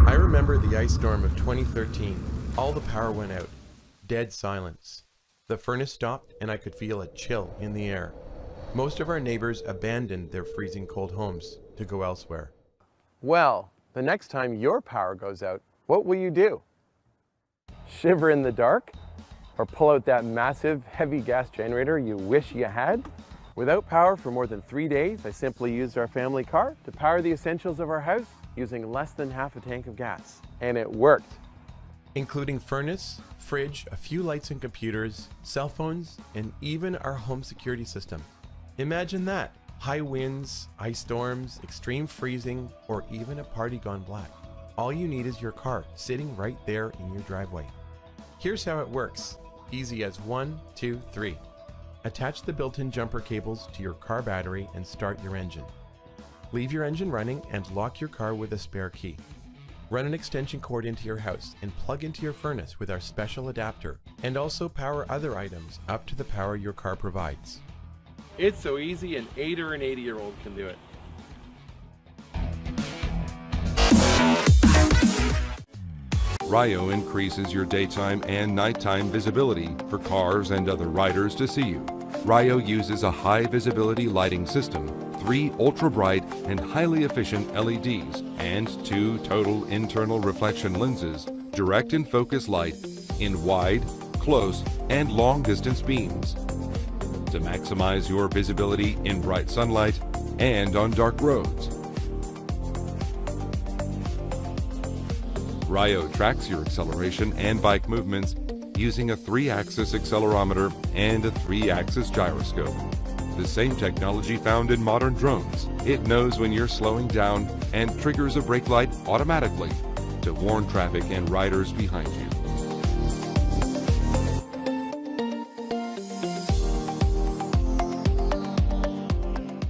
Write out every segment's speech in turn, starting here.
I remember the ice storm of 2013. All the power went out. Dead silence. The furnace stopped and I could feel a chill in the air. Most of our neighbors abandoned their freezing cold homes to go elsewhere. Well, the next time your power goes out, what will you do? Shiver in the dark? Or pull out that massive, heavy gas generator you wish you had? Without power for more than 3 days, I simply used our family car to power the essentials of our house using less than half a tank of gas. And it worked. Including furnace, fridge, a few lights and computers, cell phones, and even our home security system. Imagine that. High winds, ice storms, extreme freezing, or even a party gone black. All you need is your car sitting right there in your driveway. Here's how it works. Easy as 1, 2, 3. Attach the built-in jumper cables to your car battery and start your engine. Leave your engine running and lock your car with a spare key. Run an extension cord into your house and plug into your furnace with our special adapter, and also power other items up to the power your car provides. It's so easy, an 8 or an 80-year-old can do it. Ryo increases your daytime and nighttime visibility for cars and other riders to see you. Ryo uses a high visibility lighting system, 3 ultra-bright and highly efficient LEDs, and 2 total internal reflection lenses, direct and focus light in wide, close, and long-distance beams to maximize your visibility in bright sunlight and on dark roads. Ryo tracks your acceleration and bike movements using a 3-axis accelerometer and a 3-axis gyroscope. The same technology found in modern drones. It knows when you're slowing down and triggers a brake light automatically to warn traffic and riders behind you.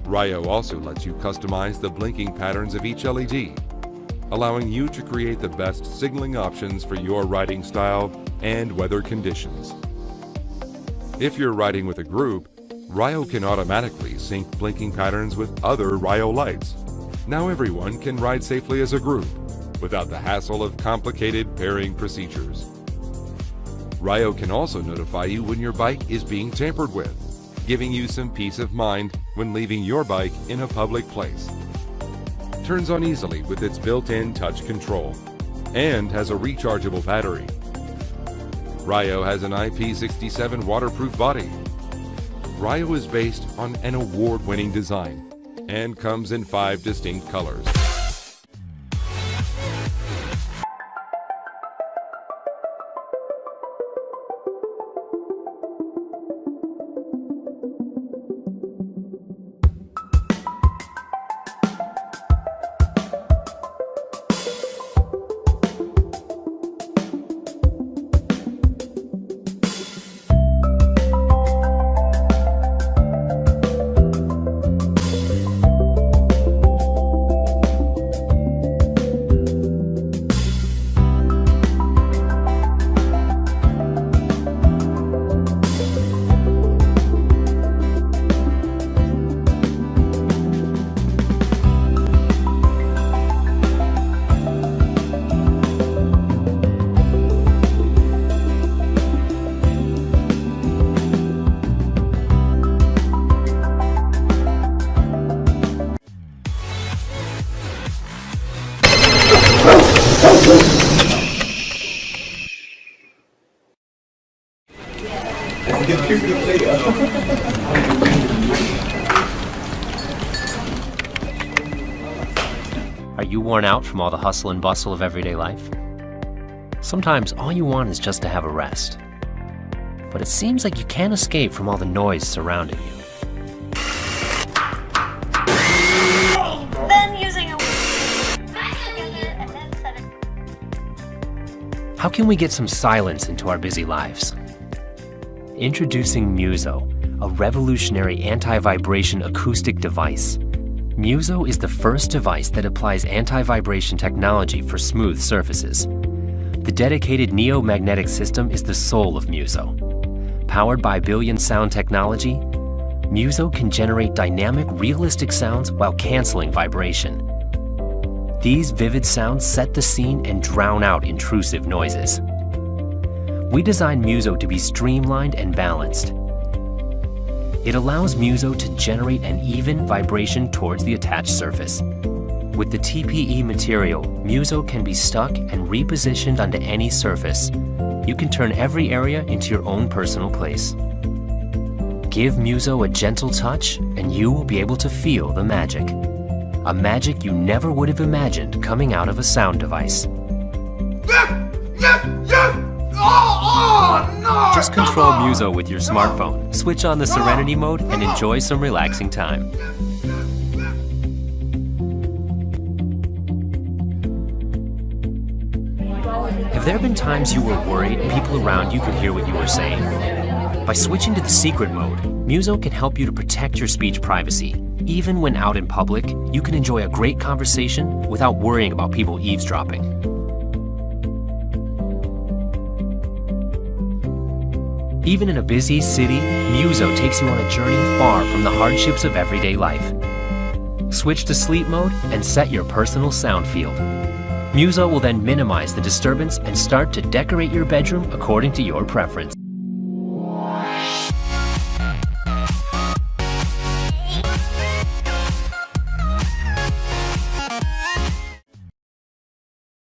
Ryo also lets you customize the blinking patterns of each LED, allowing you to create the best signaling options for your riding style and weather conditions. If you're riding with a group, Ryo can automatically sync blinking patterns with other Ryo lights. Now everyone can ride safely as a group without the hassle of complicated pairing procedures. Ryo can also notify you when your bike is being tampered with, giving you some peace of mind when leaving your bike in a public place. Turns on easily with its built-in touch control and has a rechargeable battery. Ryo has an IP67 waterproof body. Ryo is based on an award-winning design and comes in 5 distinct colors. Are you worn out from all the hustle and bustle of everyday life? Sometimes all you want is just to have a rest. But it seems like you can't escape from all the noise surrounding you. Then using a How can we get some silence into our busy lives? Introducing Muso, a revolutionary anti-vibration acoustic device. Muso is the first device that applies anti-vibration technology for smooth surfaces. The dedicated neo-magnetic system is the soul of Muso. Powered by Billion sound technology, Muso can generate dynamic, realistic sounds while canceling vibration. These vivid sounds set the scene and drown out intrusive noises. We designed Muso to be streamlined and balanced. It allows Muso to generate an even vibration towards the attached surface. With the TPE material, Muso can be stuck and repositioned onto any surface. You can turn every area into your own personal place. Give Muso a gentle touch and you will be able to feel the magic. A magic you never would have imagined coming out of a sound device. Just control Muso with your smartphone, switch on the Serenity mode, and enjoy some relaxing time. Have there been times you were worried people around you could hear what you were saying? By switching to the secret mode, Muso can help you to protect your speech privacy. Even when out in public, you can enjoy a great conversation without worrying about people eavesdropping. Even in a busy city, Muso takes you on a journey far from the hardships of everyday life. Switch to sleep mode and set your personal sound field. Muso will then minimize the disturbance and start to decorate your bedroom according to your preference.